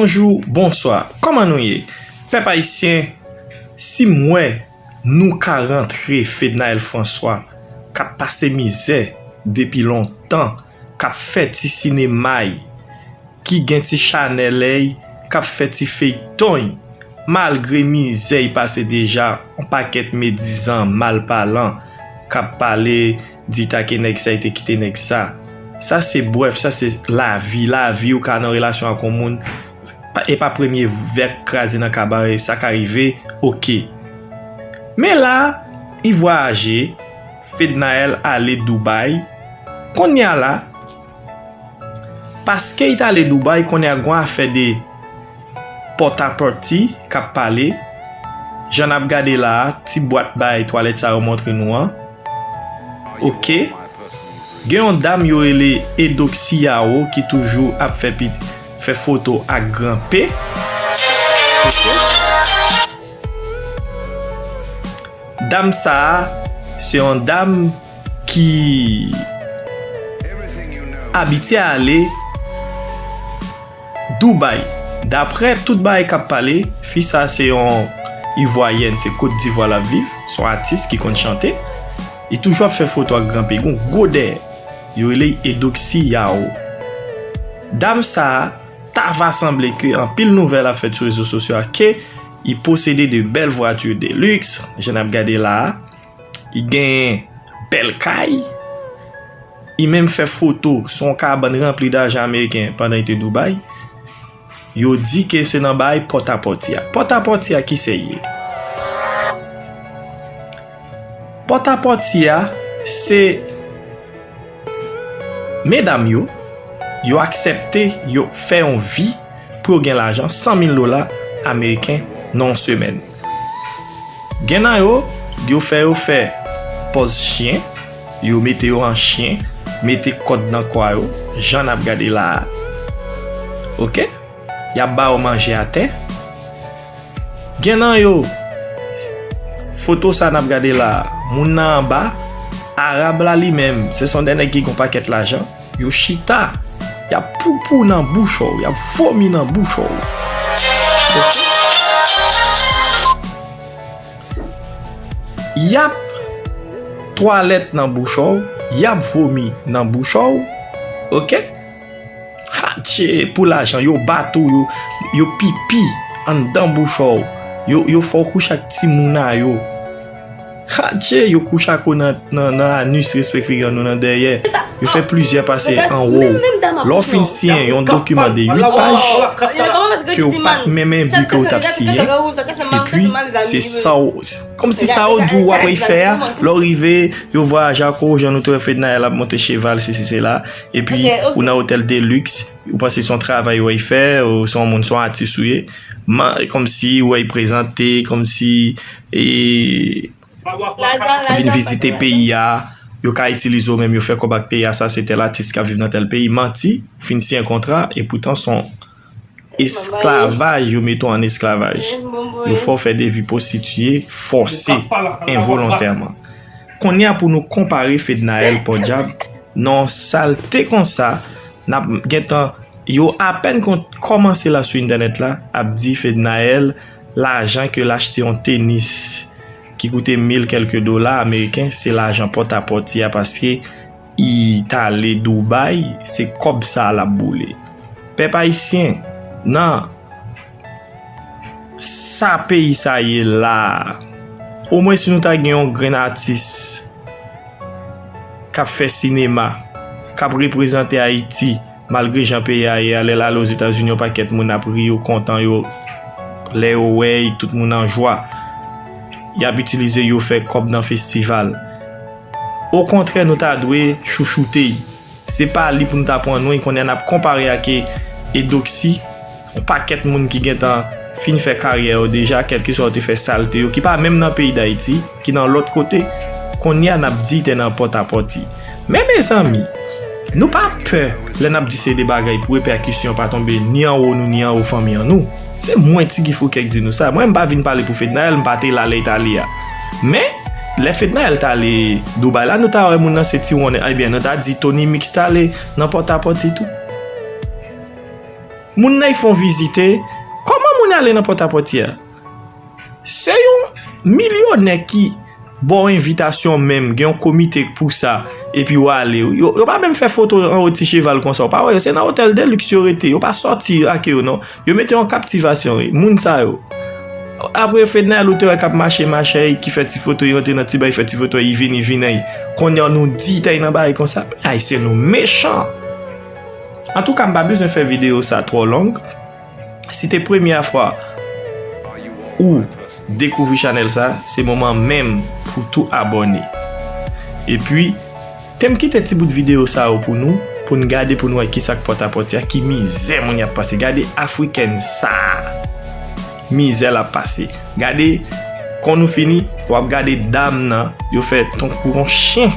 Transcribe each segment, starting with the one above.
bonjour, bonsoir. Comment nous y est? Peuple haïtien, si moi nous ka rentré Fednael François, qu'a passé misère depuis longtemps, qu'a fait ti cinéma, qui gen ti Chanel, qu'a fait ti feuilleton, malgré misère passé déjà un paquet médisant mal parlant, qu'a parlé dit ta que nèg ça été quitté nèg ça. Ça c'est bref, ça c'est la vie ou ka nan relation avec moun et pas premier verre crasé dans cabaret, ça qu'arrivé, OK. Mais là, il voyageait, Fednael aller Dubaï. Qu'on y a là parce qu'il est allé Dubaï, qu'on y a gwan fait des porte-à-porte qu'a parlé. J'en ai regardé là, ti boîte bay toilette ça montre nous. OK. Gen yon dame yo ele Edoxy Yao qui toujours a fait photo à grand P. Dame ça, c'est une dame qui habite à aller Dubaï. D'après tout bail qu'a parlé, fille ça c'est une ivoirienne, c'est Côte d'Ivoire la vive, son artiste qui compte chanter. Il toujours fait photo à grand P. Gros der. Yo ele Edoxy Yao. Dame ça, ta va sembler que en pile nouvelle a fait sur les réseaux sociaux que il possédait de belles voitures de luxe. J'en ai regardé là. Il gagne belle caille. Il même fait photo son cabane rempli d'argent américain pendant il était Dubaï. Yo dit que c'est dans bail porte-à-porte. Porte-à-porte qui c'est? Porte-à-porte c'est mesdames yo accepté yo fait en vie pour gagner l'argent $100,000 américains non semaine. Gena yo fait pose chien, yo mette yo en chien, mette code dans quoi yo, j'en a regardé là. OK? Ya ba ou manger à terre. Gena yo photo ça n'a regardé là, moun nan en bas, arabe là lui-même, ce sont des nèg qui gon paquet l'argent, yo chita. Y a poupou dans bouche, y a vomi dans bouche. Y a toilette dans bouche, y a vomi dans bouche. OK? Hatché pour l'argent, yo bateau, yo pipi en dans bouche. Yo faut coucher avec ti mouna yo. Hatché yo couche avec nan anus respectif nous nan derrière. Yo fait plusieurs passer en haut. L'on fin signé un document de 8 pages que ou pas même but que ou t'a signé. Et puis c'est ça comme si ça ou dou après faire l'arrivée yo voyage à quoi Jean auto Fednael a monter cheval c'est là et puis on a hôtel de luxe ou passer son travail ou il fait ou son monde son artiste comme si ou il présenté comme si et vient visiter pays a yo ka utiliser même yo fait comme pays ça c'était l'artiste qui vivent dans tel pays menti finit un contrat et pourtant son esclavage yo mettons en esclavage il faut faire des vies prostituées forcées involontairement qu'on y a pour nous comparer Fednael pour diable non saleté comme ça n'a getan yo à peine qu'on commencé là sur internet là a dit Fednael l'argent que l'acheter en tennis qui coûtait $1000 quelques américains, c'est l'argent porte-à-porte parce que il est allé Dubaï, c'est comme ça à la boule. Peuple haïtien, non, ça pays ça y est là. Au moins si nous avons un grand artiste qui a fait cinéma, qui a représenté Haïti, malgré Jean pays aller là aux États-Unis, pas qu'être moun a pris yo content yo les ouais tout moun en joie. Y a utilisé yo fait comme dans festival. Au contraire nous t'a doué chouchouter. C'est pas li pour nous t'apprendre nous qu'on a comparé à que Edoxy, un paquet moun qui gen tan fin fait carrière déjà quelque sorte fait saleté qui pas même dans pays d'Haïti, qui dans l'autre côté qu'on y a n'a dit dans porte-à-porte. Mais mes amis, nous pas peur les n'a dit c'est des bagailles pour répercussion pas tomber ni en haut nous ni en haut famille en nous. C'est moins ti qu'il faut qu'elle dise nous ça. Moi, je ne vais pas parler pour Fednael, je ne vais pas aller à l'Italie. Mais, les Fednael est allé Dubaï. Là, nous avons dit c'est ti on est bien, nous avons dit Tony Mix est allé dans porte-à-porte et tout. Moun nan font visiter. Comment moun aller dans Port-à-Port? C'est un millionnaire qui bon invitation même, gen un comité pour ça et puis ou aller. Yo pas même faire photo en petit cheval comme ça. Pas ouais, c'est dans hôtel de luxe yo pas sortir ak yo non. Yo mette en captivation moun sa yo. Après fait dans l'auteur cap marcher qui fait ti photo y rentre dans ti bay fait ti photo y vini qu'on y nous dit tay nan bay comme ça. Ay c'est nous méchants. En tout cas, m'pas besoin faire vidéo ça trop longue. Si c'est première fois ou découvrir channel ça, c'est moment même pour tout abonner. Et puis, t'aimes quitter petit bout de vidéo ça pour nous garder pour nous qui ça porte-à-porte qui misère mon y a passé. Regardez africaine ça. Misère la passé. Regardez quand nous fini, ou regarder dame nan, yo fait ton courant chien.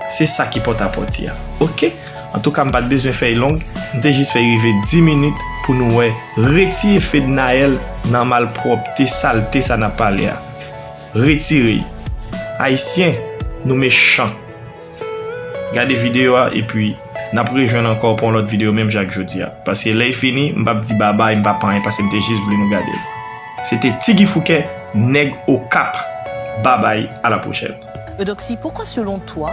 C'est ça qui porte-à-porte. OK? En tout cas, m'pas besoin faire long, m'te juste faire arriver 10 minutes pour nous retirer fait de Naël dans malpropreté, saleté ça n'a pas l'air. Retirer. Haïtien, nous méchants. Regardez vidéo et puis n'a rejoindre encore pour l'autre vidéo même Jacques Jodia parce que là il fini, m'pa dit bye bye, m'pa pas parce que m'te juste voulu nous garder. C'était Tiggy Fouquet, nèg au cap. Bye bye, à la prochaine. Eudoxie, pourquoi selon toi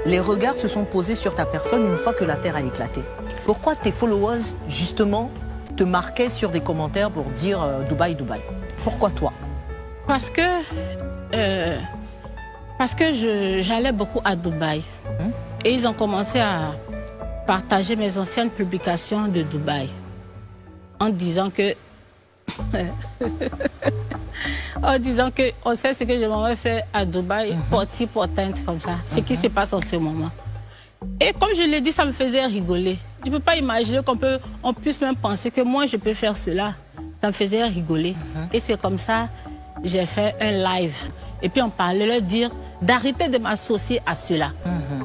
les regards se sont posés sur ta personne une fois que l'affaire a éclaté? Pourquoi tes followers, justement, te marquaient sur des commentaires pour dire Dubaï, Dubaï? Pourquoi toi? Parce que j'allais beaucoup à Dubaï. Et ils ont commencé à partager mes anciennes publications de Dubaï en disant que on sait ce que je m'en vais faire à Dubaï, portante comme ça. Ce qui se passe en ce moment. Et comme je l'ai dit, ça me faisait rigoler. Je ne peux pas imaginer qu'on puisse même penser que moi je peux faire cela. Ça me faisait rigoler. Et c'est comme ça j'ai fait un live. Et puis on parlait, leur dire d'arrêter de m'associer à cela.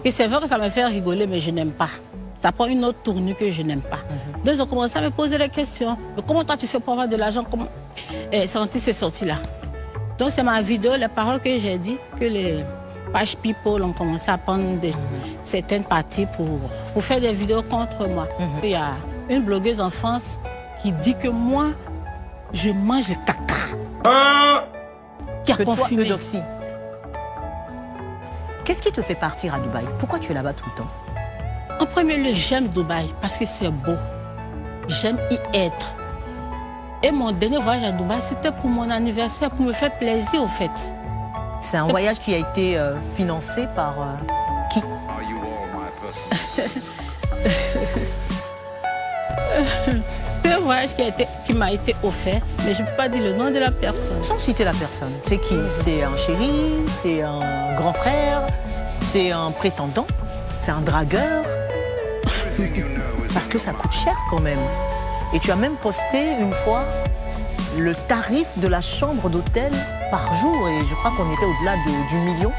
Et c'est vrai que ça me fait rigoler, mais je n'aime pas. Ça prend une autre tournure que je n'aime pas. Donc ils ont commencé à me poser des questions. Mais comment toi tu fais pour avoir de l'argent? Comment c'est sorti là. Donc c'est ma vidéo, les paroles que j'ai dit, que les pages people ont commencé à prendre certaines parties pour faire des vidéos contre moi. Il y a une blogueuse en France qui dit que moi, je mange le caca. Qui a confirmé. Toi, Eudoxie, qu'est-ce qui te fait partir à Dubaï? Pourquoi tu es là-bas tout le temps? En premier lieu, j'aime Dubaï parce que c'est beau. J'aime y être. Et mon dernier voyage à Dubaï, c'était pour mon anniversaire, pour me faire plaisir au fait. C'est un voyage qui a été financé par qui? C'est un voyage qui m'a été offert, mais je ne peux pas dire le nom de la personne. Sans citer la personne, c'est qui? C'est un chéri, c'est un grand frère, c'est un prétendant, c'est un dragueur. Parce que ça coûte cher quand même. Et tu as même posté une fois le tarif de la chambre d'hôtel par jour. Et je crois qu'on était au-delà du million.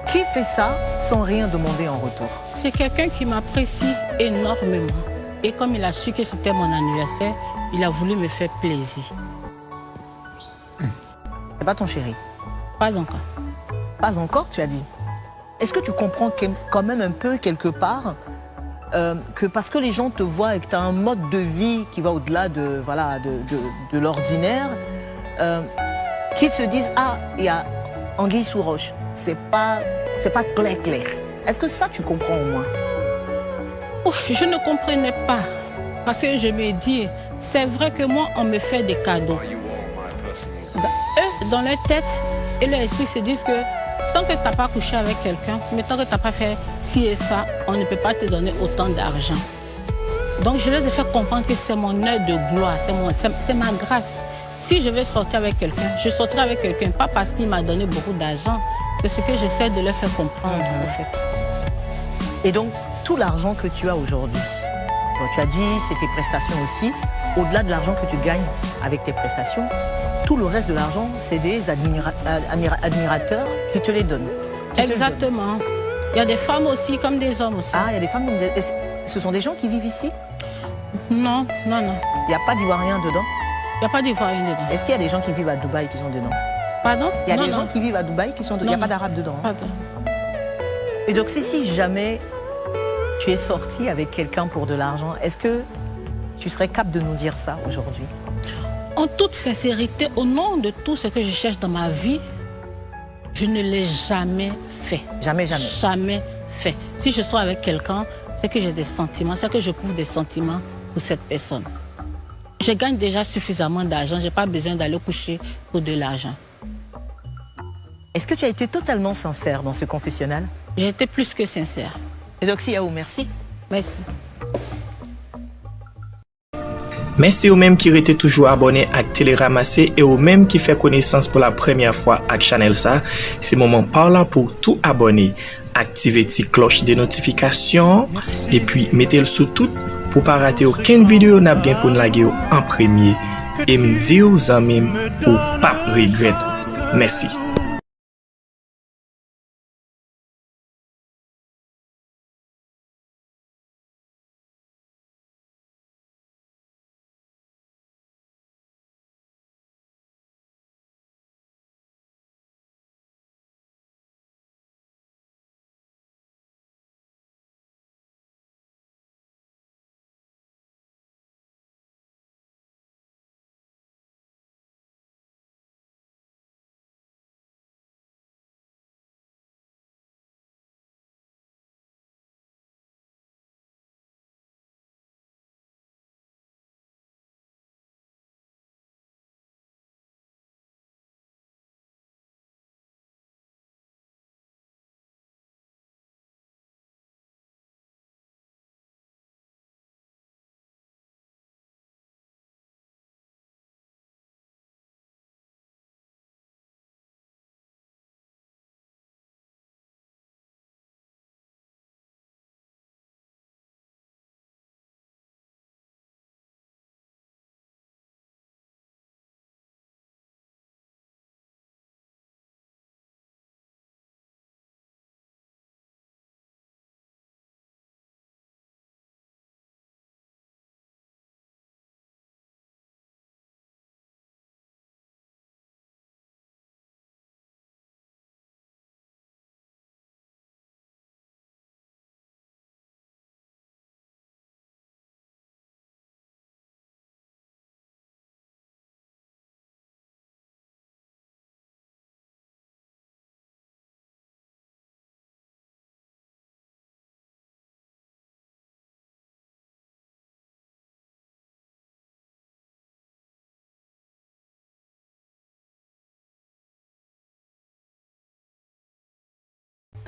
Qui fait ça sans rien demander en retour? C'est quelqu'un qui m'apprécie énormément. Et comme il a su que c'était mon anniversaire, il a voulu me faire plaisir. C'est pas ton chéri? Pas encore. Pas encore, tu as dit? Est-ce que tu comprends quand même un peu quelque part que parce que les gens te voient et que tu as un mode de vie qui va au-delà de l'ordinaire, qu'ils se disent « Ah, il y a anguille sous roche, c'est pas clair. » Est-ce que ça, tu comprends au moins? Oh, je ne comprenais pas. Parce que je me dis, c'est vrai que moi, on me fait des cadeaux. Eux, dans leur tête et leur esprit, se disent que tant que tu n'as pas couché avec quelqu'un, mais tant que tu n'as pas fait ci et ça, on ne peut pas te donner autant d'argent. Donc je les ai fait comprendre que c'est mon heure de gloire, c'est ma grâce. Si je vais sortir avec quelqu'un, je sortirai avec quelqu'un, pas parce qu'il m'a donné beaucoup d'argent. C'est ce que j'essaie de leur faire comprendre, en fait. Et donc, tout l'argent que tu as aujourd'hui, tu as dit c'est tes prestations aussi, au-delà de l'argent que tu gagnes avec tes prestations, tout le reste de l'argent, c'est des admirateurs qui te les donnent. Exactement. Il y a des femmes aussi, comme des hommes aussi. Ah, il y a des femmes comme des... Ce sont des gens qui vivent ici? Non. Il n'y a pas d'Ivoiriens dedans? Il n'y a pas d'Ivoiriens dedans. Est-ce qu'il y a des gens qui vivent à Dubaï qui sont dedans? Pardon? Il y a des gens qui vivent à Dubaï qui sont dedans? Il n'y a pas d'Arabes dedans? Pardon. Et donc, si jamais Tu es sorti avec quelqu'un pour de l'argent. Est-ce que tu serais capable de nous dire ça aujourd'hui? En toute sincérité, au nom de tout ce que je cherche dans ma vie, je ne l'ai jamais fait. Jamais, jamais. Jamais fait. Si je suis avec quelqu'un, c'est que j'ai des sentiments, c'est que je trouve des sentiments pour cette personne. Je gagne déjà suffisamment d'argent, je n'ai pas besoin d'aller coucher pour de l'argent. Est-ce que tu as été totalement sincère dans ce confessionnal? J'ai été plus que sincère. Eudoxie Yahou, merci. Merci. Merci aux mêmes qui étaient toujours abonnés à Télé Ramassé et aux mêmes qui fait connaissance pour la première fois avec Chanel ça. C'est moment par là pour tout abonner. Activez la cloche de notification et puis mettez le sous tout pour pas rater aucune vidéo n'a bien pour nous laguer en premier. Et me dire aux amis ou pas regret. Merci.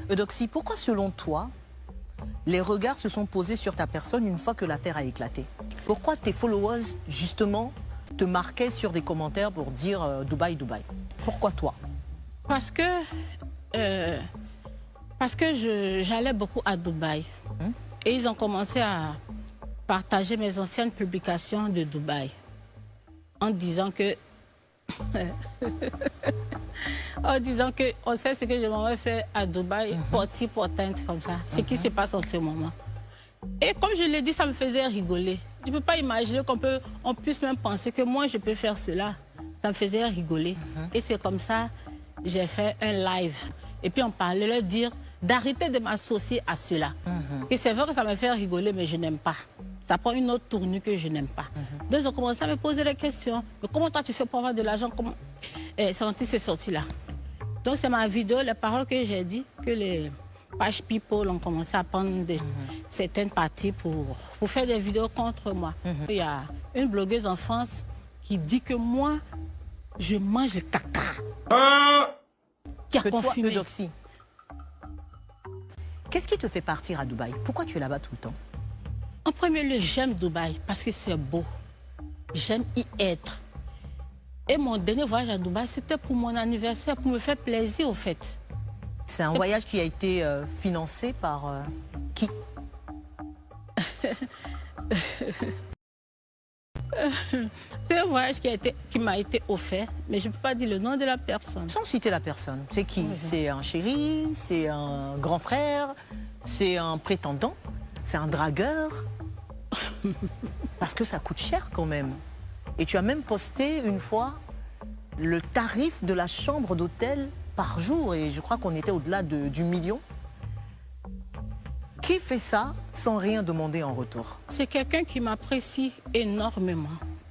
Eudoxie, pourquoi selon toi, les regards se sont posés sur ta personne une fois que l'affaire a éclaté? Pourquoi tes followers, justement, te marquaient sur des commentaires pour dire Dubaï, Dubaï? Pourquoi toi? Parce que j'allais beaucoup à Dubaï. Et ils ont commencé à partager mes anciennes publications de Dubaï en disant que on sait ce que je m'en vais faire à Dubaï, porti portante comme ça. Ce qui se passe en ce moment. Et comme je l'ai dit, ça me faisait rigoler. Je ne peux pas imaginer qu'on puisse même penser que moi je peux faire cela. Ça me faisait rigoler. Et c'est comme ça j'ai fait un live. Et puis on parlait, leur dire d'arrêter de m'associer à cela. Et c'est vrai que ça me fait rigoler, mais je n'aime pas. Ça prend une autre tournure que je n'aime pas. Donc ils ont commencé à me poser des questions. Mais comment toi tu fais pour avoir de l'argent? C'est sorti là. Donc c'est ma vidéo, les paroles que j'ai dit, que les pages people ont commencé à prendre certaines parties pour faire des vidéos contre moi. Il y a une blogueuse en France qui dit que moi, je mange le caca. Qui a Que toi, confirmé. Eudoxie, qu'est-ce qui te fait partir à Dubaï? Pourquoi tu es là-bas tout le temps? En premier lieu, j'aime Dubaï parce que c'est beau. J'aime y être. Et mon dernier voyage à Dubaï, c'était pour mon anniversaire, pour me faire plaisir, au fait. C'est un voyage qui a été financé par qui? C'est un voyage qui m'a été offert, mais je ne peux pas dire le nom de la personne. Sans citer la personne. C'est qui? C'est un chéri? C'est un grand frère? C'est un prétendant? C'est un dragueur? Parce que ça coûte cher quand même. Et tu as même posté une fois le tarif de la chambre d'hôtel par jour. Et je crois qu'on était au-delà du million. Qui fait ça sans rien demander en retour? C'est quelqu'un qui m'apprécie énormément.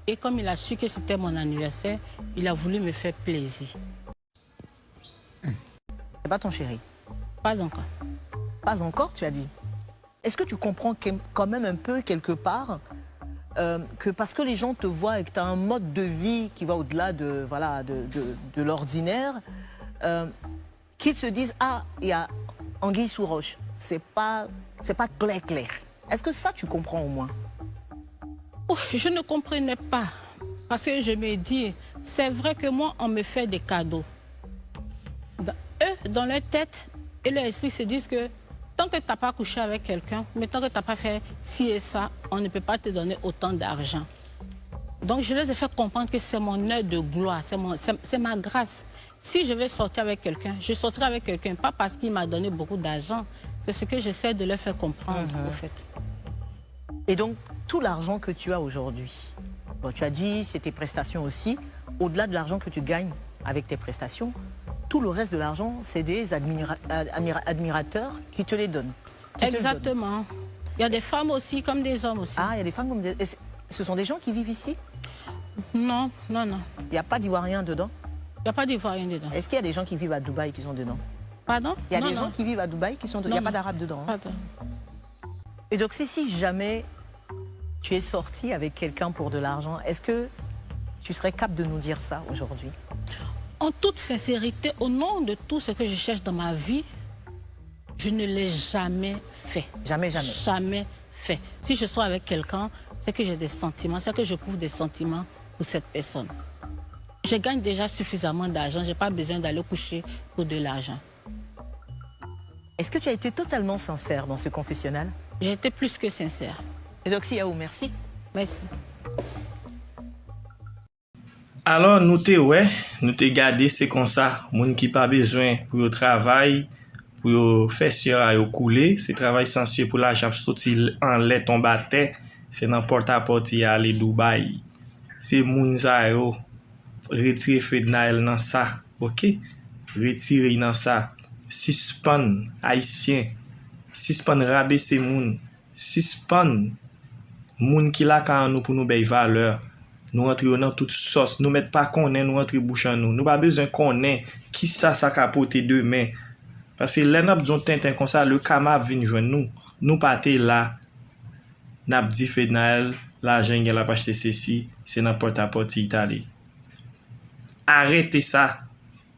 Et comme il a su que c'était mon anniversaire, il a voulu me faire plaisir. C'est pas ton chéri? Pas encore. Pas encore, tu as dit. Est-ce que tu comprends quand même un peu quelque part que parce que les gens te voient et que tu as un mode de vie qui va au-delà de, voilà, de l'ordinaire, qu'ils se disent, ah, il y a anguille sous roche. C'est pas clair. Est-ce que ça, tu comprends au moins? Oh, je ne comprenais pas. Parce que je me dis, c'est vrai que moi, on me fait des cadeaux. Eux, dans leur tête et leur esprit, se disent que tant que tu n'as pas couché avec quelqu'un, mais tant que tu n'as pas fait ci et ça, on ne peut pas te donner autant d'argent. Donc, je les ai fait comprendre que c'est mon heure de gloire, c'est ma grâce. Si je vais sortir avec quelqu'un, je sortirai avec quelqu'un, pas parce qu'il m'a donné beaucoup d'argent. C'est ce que j'essaie de leur faire comprendre, au fait. Et donc, tout l'argent que tu as aujourd'hui, bon, tu as dit, c'est tes prestations aussi, au-delà de l'argent que tu gagnes avec tes prestations, tout le reste de l'argent, c'est des admirateurs qui te les donnent. Exactement. Il y a des femmes aussi, comme des hommes aussi. Ah, il y a des femmes comme des... Ce sont des gens qui vivent ici? Non, non, non. Il n'y a pas d'Ivoiriens dedans? Il n'y a pas d'Ivoiriens dedans. Est-ce qu'il y a des gens qui vivent à Dubaï qui sont dedans? Pardon? Il y a des gens qui vivent à Dubaï qui sont dedans. Il n'y a pas d'Arabes dedans. Hein? Pardon. Et donc, si jamais tu es sorti avec quelqu'un pour de l'argent, est-ce que tu serais capable de nous dire ça aujourd'hui? En toute sincérité, au nom de tout ce que je cherche dans ma vie, je ne l'ai jamais fait. Jamais, jamais. Jamais fait. Si je suis avec quelqu'un, c'est que j'ai des sentiments, c'est que je prouve des sentiments pour cette personne. Je gagne déjà suffisamment d'argent, je n'ai pas besoin d'aller coucher pour de l'argent. Est-ce que tu as été totalement sincère dans ce confessionnal? J'ai été plus que sincère. Et donc, Yaou, merci. Merci. Alors, nous te gardé, c'est comme ça. Moun qui pas besoin pour le travail, pour le faire sur à couler, c'est travail sensuel pour l'argent sorti en lait tomber à terre, c'est dans porte-à-porte y aller Dubaï. C'est moun ça yo retirer Fednael dans ça, OK? Retirer dans ça. Suspend haïtien, suspend rabaisser moun, suspend moun qui la ka nous pour nous bay valeur. Nous entrer dans toute sauce, nous mettre pas connaît, nous entrer bouche en nous. Nous pas besoin connaît qui ça capoter demain. Parce que là n'a besoin tintin comme ça, le kama vinn joindre nous. Nous parté là, n'a dit Fednael, l'argent qu'elle a acheté ceci, c'est dans porte-à-porte Italie. Arrêtez ça,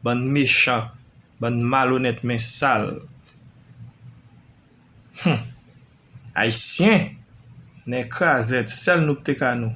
bon méchant, bon malhonnête mais sale. Haïtien, n'est crasette, celle nous te ka nous.